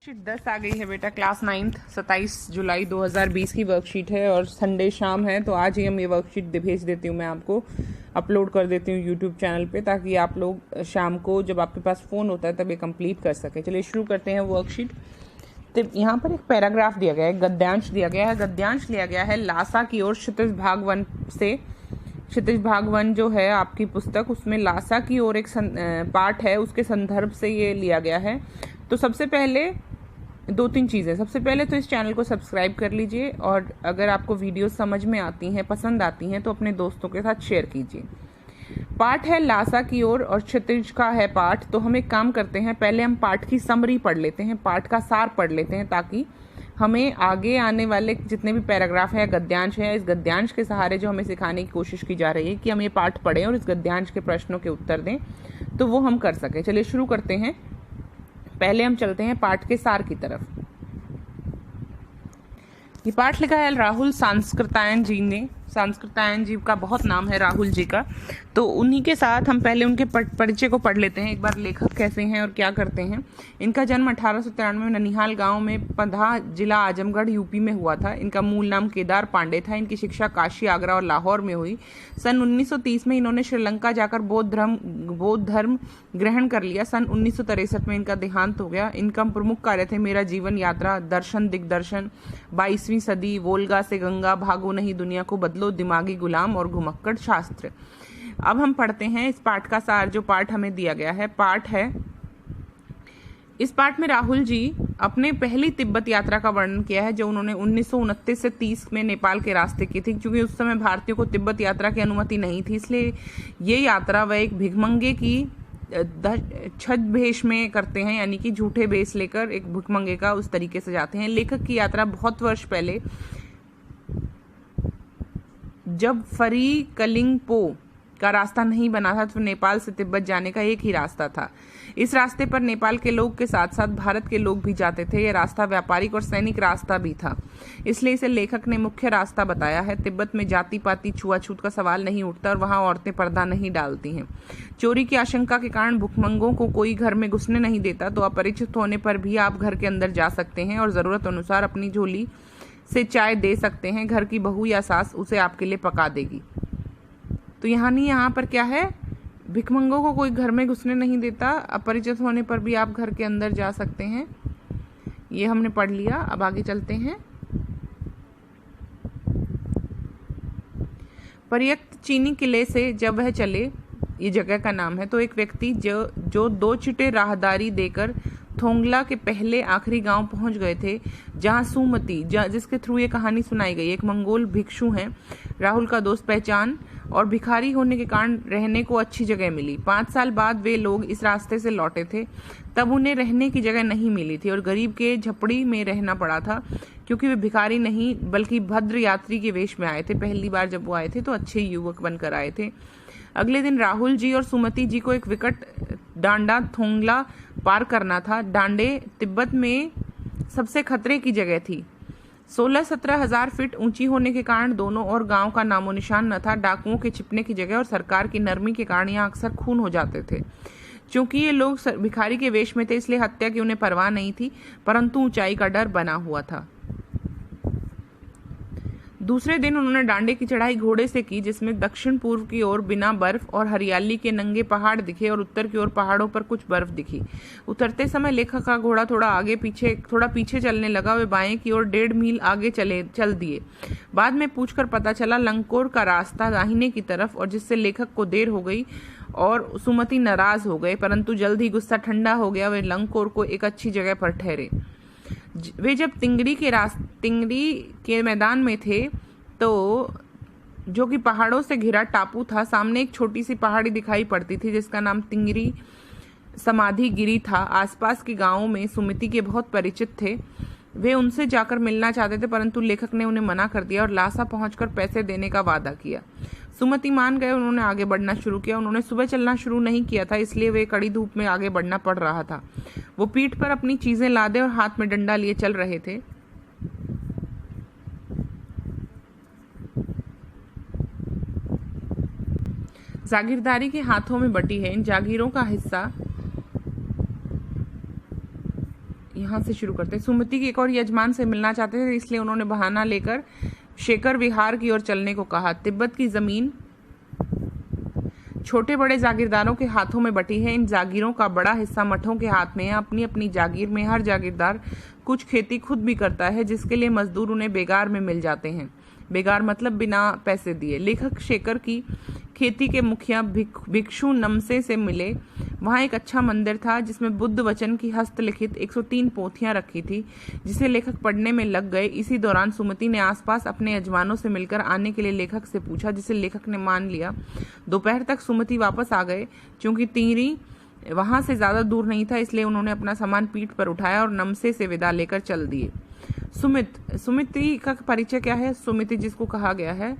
Worksheet 10 आ गई है बेटा। क्लास 9th 27 जुलाई 2020 की वर्कशीट है और संडे शाम है, तो आज ही हम ये वर्कशीट भेज देती हूँ, मैं आपको अपलोड कर देती हूँ यूट्यूब चैनल पे, ताकि आप लोग शाम को जब आपके पास फ़ोन होता है तब ये कंप्लीट कर सकें। चलिए शुरू करते हैं वर्कशीट। तो यहाँ पर एक पैराग्राफ दिया गया है, गद्यांश दिया गया है। गद्यांश लिया गया है लासा की ओर क्षितिज भाग 1 से। क्षितिज भाग 1 जो है आपकी पुस्तक, उसमें लासा की ओर एक पाठ है, उसके संदर्भ से ये लिया गया है। तो सबसे पहले 2-3 चीज़ें। सबसे पहले तो इस चैनल को सब्सक्राइब कर लीजिए, और अगर आपको वीडियो समझ में आती हैं, पसंद आती हैं, तो अपने दोस्तों के साथ शेयर कीजिए। पाठ है लासा की ओर और क्षितिज का है पाठ। तो हम एक काम करते हैं, पहले हम पाठ की समरी पढ़ लेते हैं, पाठ का सार पढ़ लेते हैं, ताकि हमें आगे आने वाले जितने भी पैराग्राफ है, गद्यांश है, इस गद्यांश के सहारे जो हमें सिखाने की कोशिश की जा रही है कि हम ये पाठ पढ़ें और इस गद्यांश के प्रश्नों के उत्तर दें, तो वो हम कर सकें। चलिए शुरू करते हैं। पहले हम चलते हैं पाठ के सार की तरफ। ये पाठ लिखा है राहुल सांस्कृतायन जी ने। सांस्कृतायन जी का बहुत नाम है, राहुल जी का। तो उन्हीं के साथ हम पहले उनके परिचय को पढ़ लेते हैं, एक बार लेखक कैसे हैं और क्या करते हैं। इनका जन्म 1893 में ननिहाल गांव में पंधा, जिला आजमगढ़, यूपी में हुआ था। इनका मूल नाम केदार पांडे था। इनकी शिक्षा काशी, आगरा और लाहौर में हुई। सन 1930 में इन्होंने श्रीलंका जाकर बौद्ध धर्म ग्रहण कर लिया। सन 1963 में इनका देहांत हो गया। इनका प्रमुख कार्य थे मेरा जीवन यात्रा, दर्शन दिग्दर्शन, 22वीं सदी, वोल्गा से गंगा, भागो नहीं दुनिया को बदलो, दिमागी गुलाम और घुमक्कड़ शास्त्र। अब हम पढ़ते हैं इस पाठ का सार, जो पाठ हमें दिया गया है। पाठ है, इस पाठ में राहुल जी अपने पहली तिब्बत यात्रा का वर्णन किया है, जो उन्होंने 1929 से 30 में नेपाल के रास्ते की थी। क्योंकि उस समय भारतीयों को तिब्बत यात्रा की अनुमति नहीं थी, इसलिए ये यात्रा वह एक भिखमंगे की छद्मवेश में करते हैं, यानी कि झूठे बेस लेकर एक भिखमंगे का उस तरीके से जाते हैं। लेखक की यात्रा बहुत वर्ष पहले, जब फरी कलिंगपो का रास्ता नहीं बना था, तो नेपाल से तिब्बत जाने का एक ही रास्ता था। इस रास्ते पर नेपाल के लोग के साथ साथ भारत के लोग भी जाते थे। यह रास्ता व्यापारिक और सैनिक रास्ता भी था, इसलिए इसे लेखक ने मुख्य रास्ता बताया है। तिब्बत में जाति पाति छुआछूत का सवाल नहीं उठता और वहां औरतें पर्दा नहीं डालती हैं। चोरी की आशंका के कारण भिखमंगों को कोई घर में घुसने नहीं देता, तो अपरिचित होने पर भी आप घर के अंदर जा सकते हैं और जरूरत अनुसार अपनी झोली से चाय दे सकते हैं। घर की बहू या सास उसे आपके लिए पका देगी। तो यहाँ पर क्या है, भिखमंगों को कोई घर में घुसने नहीं देता, अपरिचित होने पर भी आप घर के अंदर जा सकते हैं। ये हमने पढ़ लिया। अब आगे चलते हैं। पर्यक्त चीनी किले से जब वह चले, ये जगह का नाम है, तो एक व्यक्ति जो 2 चिटे राहदारी देकर थोंगला के पहले आखिरी गांव पहुंच गए थे, जहां सुमति, जिसके थ्रू ये कहानी सुनाई गई, एक मंगोल भिक्षु हैं, राहुल का दोस्त पहचान, और भिखारी होने के कारण रहने को अच्छी जगह मिली। 5 साल बाद वे लोग इस रास्ते से लौटे थे, तब उन्हें रहने की जगह नहीं मिली थी और गरीब के झपड़ी में रहना पड़ा था, क्योंकि वे भिखारी नहीं बल्कि भद्र यात्री के वेश में आए थे। पहली बार जब वो आए थे तो अच्छे युवक बनकर आए थे। अगले दिन राहुल जी और सुमति जी को एक विकट डांडा थोंगला पार करना था। डांडे तिब्बत में सबसे खतरे की जगह थी। 16-17 हजार फीट ऊंची होने के कारण दोनों और गांव का नामो निशान न था। डाकुओं के छिपने की जगह और सरकार की नरमी के कारण यहाँ अक्सर खून हो जाते थे। चूंकि ये लोग भिखारी के वेश में थे, इसलिए हत्या की उन्हें परवाह नहीं थी, परंतु ऊंचाई का डर बना हुआ था। दूसरे दिन उन्होंने डांडे की चढ़ाई घोड़े से की, जिसमें दक्षिण पूर्व की ओर बिना बर्फ और हरियाली के नंगे पहाड़ दिखे और उत्तर की ओर पहाड़ों पर कुछ बर्फ दिखी। उतरते समय लेखक का घोड़ा थोड़ा पीछे चलने लगा। वे बाएं की ओर 1.5 मील आगे चल दिए। बाद में पूछकर पता चला लंकोर का रास्ता दाहिने की तरफ, और जिससे लेखक को देर हो गई और सुमति नाराज हो गए, परंतु जल्द ही गुस्सा ठंडा हो गया। वे लंकोर को एक अच्छी जगह पर ठहरे। वे जब तिंगरी के मैदान में थे, तो जो कि पहाड़ों से घिरा टापू था, सामने एक छोटी सी पहाड़ी दिखाई पड़ती थी, जिसका नाम तिंगरी समाधि गिरी था। आसपास के गांवों में सुमति के बहुत परिचित थे। वे उनसे जाकर मिलना चाहते थे, परंतु लेखक ने उन्हें मना कर दिया और लासा पहुंचकर पैसे देने का वादा किया। सुमति मान गए। उन्होंने आगे बढ़ना शुरू किया। उन्होंने सुबह चलना शुरू नहीं किया था, इसलिए वे कड़ी धूप में आगे बढ़ना पड़ रहा था। वो पीठ पर अपनी चीजें लादे और हाथ में डंडा लिए चल रहे थे। जागीरदारी के हाथों में बटी है। इन जागीरों का हिस्सा यहाँ से शुरू करते हैं। सुमति के एक और यजमान से मिलना चाहते थे, इसलिए उन्होंने बहाना लेकर शेखर विहार की ओर चलने को कहा। तिब्बत की जमीन छोटे बड़े जागीरदारों के हाथों में बटी है। इन जागीरों का बड़ा हिस्सा मठों के हाथ में है। अपनी अपनी जागीर में हर जागीरदार कुछ खेती खुद भी करता है, जिसके लिए मजदूर उन्हें बेगार में मिल जाते हैं। बेगार मतलब बिना पैसे दिए। लेखक शेखर की खेती के मुखिया भिक्षु नमसे से मिले। वहाँ एक अच्छा मंदिर था जिसमें बुद्ध वचन की हस्तलिखित 103 पोथियां रखी थी, जिसे लेखक पढ़ने में लग गए। इसी दौरान सुमति ने आसपास अपने यजमानों से मिलकर आने के लिए लेखक से पूछा, जिसे लेखक ने मान लिया। दोपहर तक सुमति वापस आ गए। चूंकि तीरी वहां से ज्यादा दूर नहीं था, इसलिए उन्होंने अपना सामान पीठ पर उठाया और नमसे से विदा लेकर चल दिए। सुमिति का परिचय क्या है? सुमिति जिसको कहा गया है,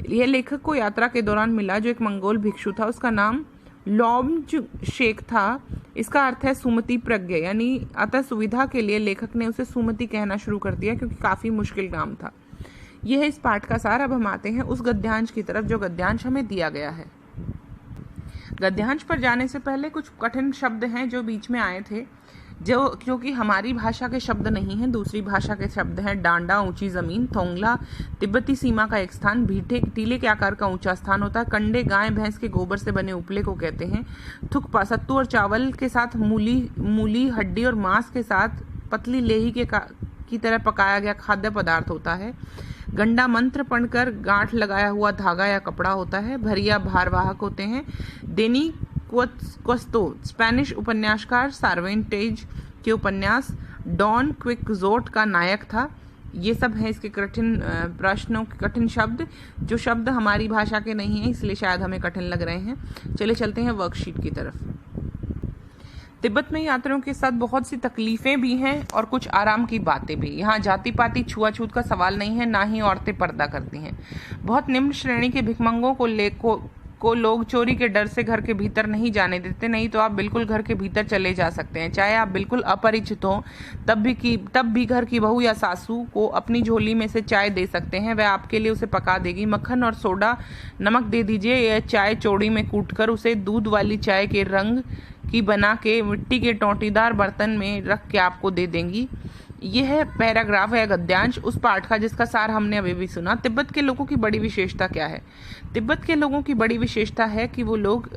यह लेखक को यात्रा के दौरान मिला, जो एक मंगोल भिक्षु था। उसका नाम लॉम्ज शेख था। इसका अर्थ है सुमति प्रज्ञ, यानी अतः सुविधा के लिए लेखक ने उसे सुमति कहना शुरू कर दिया, क्योंकि काफी मुश्किल नाम था। यह है इस पाठ का सार। अब हम आते हैं उस गद्यांश की तरफ जो गद्यांश हमें दिया गया है। गद्यांश पर जाने से पहले कुछ कठिन शब्द हैं जो बीच में आए थे, जो कि हमारी भाषा के शब्द नहीं हैं, दूसरी भाषा के शब्द हैं। डांडा ऊंची जमीन, थोंगला तिब्बती सीमा का एक स्थान, भीटे टीले के आकार का ऊंचा स्थान होता है। कंडे गाय भैंस के गोबर से बने उपले को कहते हैं। थुक्पा सत्तू और चावल के साथ मूली हड्डी और मांस के साथ पतली लेही की तरह पकाया गया खाद्य पदार्थ होता है। गंडा मंत्र पढ़कर गांठ लगाया हुआ धागा या कपड़ा होता है। भरिया भारवाहक होते हैं। देनी क्वस्तो स्पेनिश उपन्यासकार सार्वेंटेज के उपन्यास डॉन क्विक्जोट का नायक था। ये सब है इसके कठिन प्रश्नों के कठिन शब्द, जो शब्द हमारी भाषा के नहीं हैं, इसलिए शायद हमें कठिन लग रहे हैं। चले चलते हैं वर्कशीट की तरफ। तिब्बत में यात्रियों के साथ बहुत सी तकलीफें भी हैं और कुछ आराम की बातें भी। यहाँ जाति पाति छुआछूत का सवाल नहीं है, ना ही औरतें पर्दा करती हैं। बहुत निम्न श्रेणी के भिखमंगों को लोग चोरी के डर से घर के भीतर नहीं जाने देते, नहीं तो आप बिल्कुल घर के भीतर चले जा सकते हैं। चाहे आप बिल्कुल अपरिचित हो, तब भी घर की बहू या सासू को अपनी झोली में से चाय दे सकते हैं। वह आपके लिए उसे पका देगी। मक्खन और सोडा नमक दे दीजिए। यह चाय चौड़ी में कूटकर उसे दूध वाली चाय के रंग की बना के मिट्टी के टोंटीदार बर्तन में रख के आपको दे देंगी। यह है पैराग्राफ है गद्यांश उस पाठ का जिसका सार हमने अभी भी सुना। तिब्बत के लोगों की बड़ी विशेषता क्या है? तिब्बत के लोगों की बड़ी विशेषता है कि वो लोग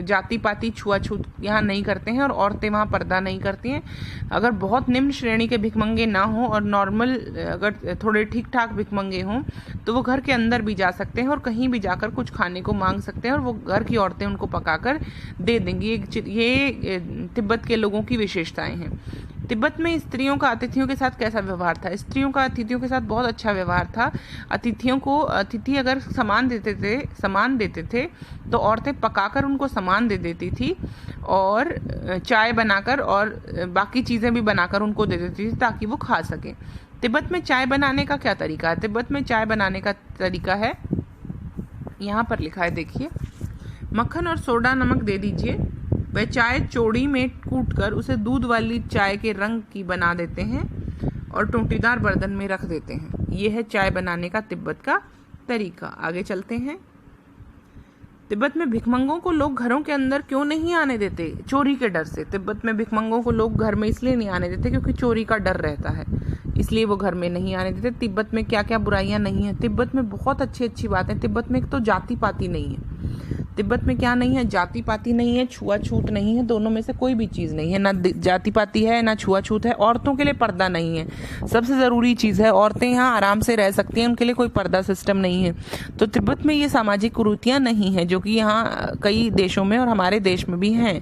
जाति पाति छुआछूत यहाँ नहीं करते हैं और औरतें वहाँ पर्दा नहीं करती हैं। अगर बहुत निम्न श्रेणी के भिखमंगे ना हो और नॉर्मल अगर थोड़े ठीक ठाक भिखमंगे हों तो वो घर के अंदर भी जा सकते हैं और कहीं भी जाकर कुछ खाने को मांग सकते हैं और वो घर की औरतें उनको पकाकर दे देंगी। ये तिब्बत के लोगों की विशेषताएं हैं। तिब्बत में स्त्रियों का अतिथियों के साथ कैसा व्यवहार था? स्त्रियों का अतिथियों के साथ बहुत अच्छा व्यवहार था। अतिथि अगर सामान देते थे तो औरतें पकाकर उनको सामान दे देती थी और चाय बनाकर और बाकी चीज़ें भी बनाकर उनको दे देती थी ताकि वो खा सकें। तिब्बत में चाय बनाने का क्या तरीका है? तिब्बत में चाय बनाने का तरीका है, यहाँ पर लिखा है, देखिए। मक्खन और सोडा नमक दे दीजिए। वह चाय चौड़ी में कूटकर उसे दूध वाली चाय के रंग की बना देते हैं और टोंटीदार बर्तन में रख देते हैं। यह है चाय बनाने का तिब्बत का तरीका। आगे चलते हैं। तिब्बत में भिखमंगों को लोग घरों के अंदर क्यों नहीं आने देते? चोरी के डर से। तिब्बत में भिखमंगों को लोग घर में इसलिए नहीं आने देते क्योंकि चोरी का डर रहता है, इसलिए वो घर में नहीं आने देते। तिब्बत में क्या क्या बुराइयां नहीं है? तिब्बत में बहुत अच्छी बातें। तिब्बत में एक तो जाति पाति नहीं है। तिब्बत में क्या नहीं है? जाति पाति नहीं है, छुआछूत नहीं है, दोनों में से कोई भी चीज नहीं है। ना जाति पाति है ना छुआछूत है। औरतों के लिए पर्दा नहीं है, सबसे जरूरी चीज है। औरतें यहाँ आराम से रह सकती हैं, उनके लिए कोई पर्दा सिस्टम नहीं है। तो तिब्बत में ये सामाजिक कुरीतियां नहीं है जो कि यहाँ कई देशों में और हमारे देश में भी हैं।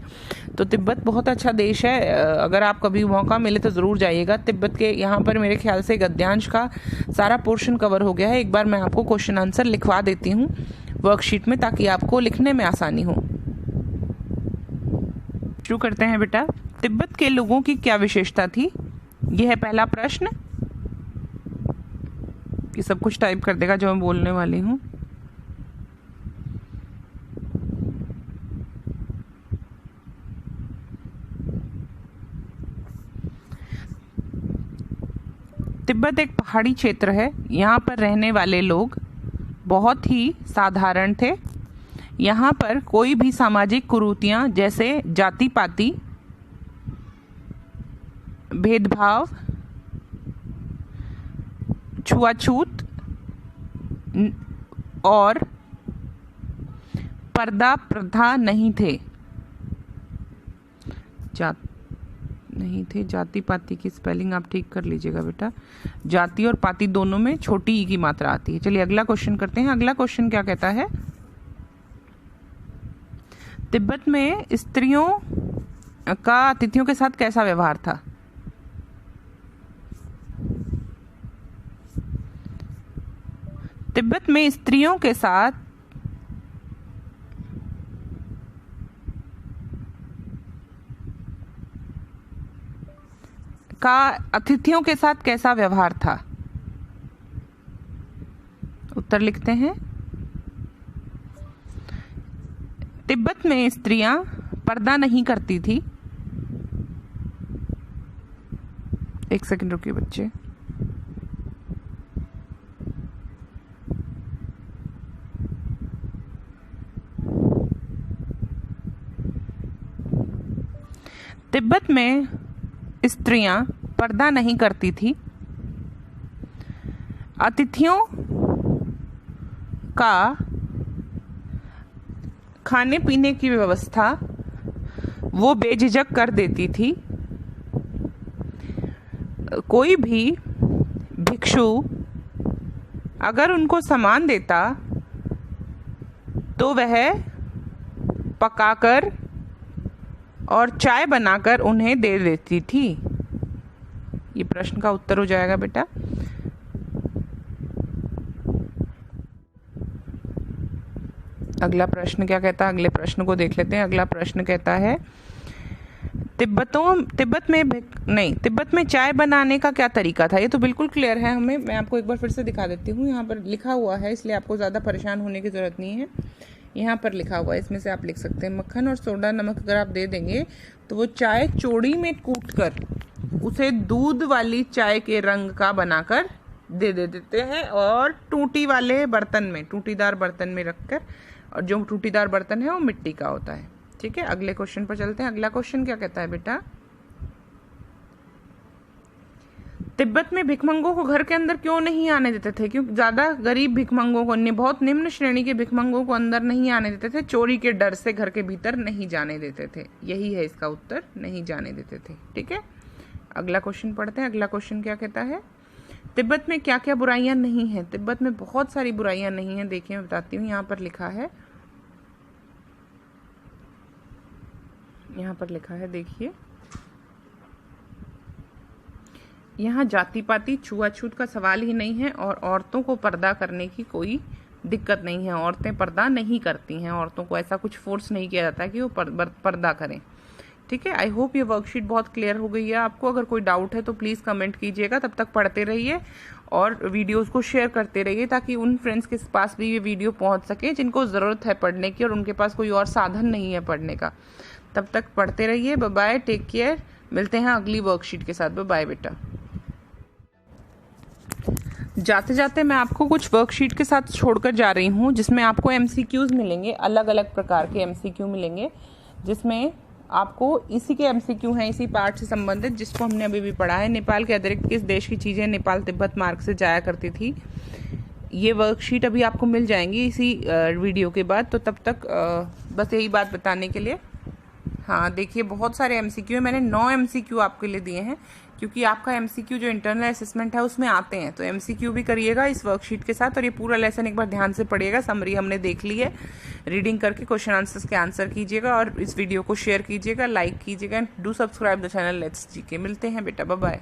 तो तिब्बत बहुत अच्छा देश है। अगर आप कभी मौका मिले तो जरूर जाइएगा। तिब्बत के यहाँ पर मेरे ख्याल से गद्यांश का सारा पोर्शन कवर हो गया है। एक बार मैं आपको क्वेश्चन आंसर लिखवा देती हूँ वर्कशीट में ताकि आपको लिखने में आसानी हो। शुरू करते हैं बेटा। तिब्बत के लोगों की क्या विशेषता थी? यह है पहला प्रश्न। ये सब कुछ टाइप कर देगा जो मैं बोलने वाली हूँ। तिब्बत एक पहाड़ी क्षेत्र है। यहाँ पर रहने वाले लोग बहुत ही साधारण थे। यहाँ पर कोई भी सामाजिक कुरीतियाँ जैसे जाति पाति भेदभाव, छुआछूत और पर्दा प्रथा नहीं थे। नहीं थे, जाति पाति की स्पेलिंग आप ठीक कर लीजिएगा बेटा। जाति और पाति दोनों में छोटी ई की मात्रा आती है। चलिए अगला क्वेश्चन करते हैं। अगला क्वेश्चन क्या कहता है? तिब्बत में स्त्रियों का अतिथियों के साथ कैसा व्यवहार था? तिब्बत में स्त्रियों के साथ का अतिथियों के साथ कैसा व्यवहार था? उत्तर लिखते हैं। तिब्बत में स्त्रियां पर्दा नहीं करती थी। एक सेकंड रुकिए बच्चे। तिब्बत में स्त्रियां पर्दा नहीं करती थी। अतिथियों का खाने पीने की व्यवस्था वो बेझिझक कर देती थी। कोई भी भिक्षु अगर उनको सामान देता तो वह पकाकर और चाय बनाकर उन्हें दे देती थी। ये प्रश्न का उत्तर हो जाएगा बेटा। अगला प्रश्न क्या कहता है? अगले प्रश्न को देख लेते हैं। अगला प्रश्न कहता है तिब्बत में चाय बनाने का क्या तरीका था? ये तो बिल्कुल क्लियर है हमें। मैं आपको एक बार फिर से दिखा देती हूँ। यहाँ पर लिखा हुआ है, इसलिए आपको ज़्यादा परेशान होने की ज़रूरत नहीं है। यहाँ पर लिखा हुआ है, इसमें से आप लिख सकते हैं मक्खन और सोडा नमक अगर आप दे देंगे तो वो चाय चोड़ी में कूटकर उसे दूध वाली चाय के रंग का बनाकर दे देते हैं और टूटीदार बर्तन में रखकर, और जो टूटीदार बर्तन है वो मिट्टी का होता है। ठीक है, अगले क्वेश्चन पर चलते हैं। अगला क्वेश्चन क्या कहता है बेटा? तिब्बत में भिखमंगों को घर के अंदर क्यों नहीं आने देते थे? क्योंकि ज्यादा गरीब भिखमंगों को, बहुत निम्न श्रेणी के भिखमंगों को अंदर नहीं आने देते थे। चोरी के डर से घर के भीतर नहीं जाने देते थे। यही है इसका उत्तर, नहीं जाने देते थे। ठीक है, अगला क्वेश्चन पढ़ते हैं। अगला क्वेश्चन क्या कहता है? तिब्बत में क्या क्या बुराइयां नहीं है? तिब्बत में बहुत सारी बुराइयां नहीं है। देखिए मैं बताती हूँ। यहाँ पर लिखा है, देखिए यहाँ जाति पाति छुआछूत का सवाल ही नहीं है और औरतों को पर्दा करने की कोई दिक्कत नहीं है। औरतें पर्दा नहीं करती हैं। औरतों को ऐसा कुछ फोर्स नहीं किया जाता है कि वो पर्दा करें। ठीक है, आई होप ये वर्कशीट बहुत क्लियर हो गई है आपको। अगर कोई डाउट है तो प्लीज़ कमेंट कीजिएगा। तब तक पढ़ते रहिए और वीडियोस को शेयर करते रहिए ताकि उन फ्रेंड्स के पास भी ये वीडियो पहुंच सके जिनको ज़रूरत है पढ़ने की और उनके पास कोई और साधन नहीं है पढ़ने का। तब तक पढ़ते रहिए। Bye bye, take care. मिलते हैं अगली वर्कशीट के साथ। बाय बाय बेटा। जाते जाते मैं आपको कुछ वर्कशीट के साथ छोड़कर जा रही हूँ जिसमें आपको एमसीक्यूज मिलेंगे, अलग अलग प्रकार के एमसीक्यू मिलेंगे, जिसमें आपको इसी के एमसीक्यू हैं, इसी पार्ट से संबंधित जिसको हमने अभी भी पढ़ा है। नेपाल के अतिरिक्त किस देश की चीज़ें नेपाल तिब्बत मार्ग से जाया करती थी? ये वर्कशीट अभी आपको मिल जाएंगी इसी वीडियो के बाद। तो तब तक बस यही बात बताने के लिए। हाँ देखिए, बहुत सारे एमसीक्यू है। मैंने 9 एमसीक्यू आपके लिए दिए हैं क्योंकि आपका एमसीक्यू जो इंटरनल असेसमेंट है उसमें आते हैं। तो एमसीक्यू भी करिएगा इस वर्कशीट के साथ और ये पूरा लेसन एक बार ध्यान से पढ़िएगा। समरी हमने देख ली है, रीडिंग करके क्वेश्चन आंसर्स के आंसर कीजिएगा और इस वीडियो को शेयर कीजिएगा, लाइक कीजिएगा and do subscribe the channel let's GK. मिलते हैं बेटा, बाय बाय।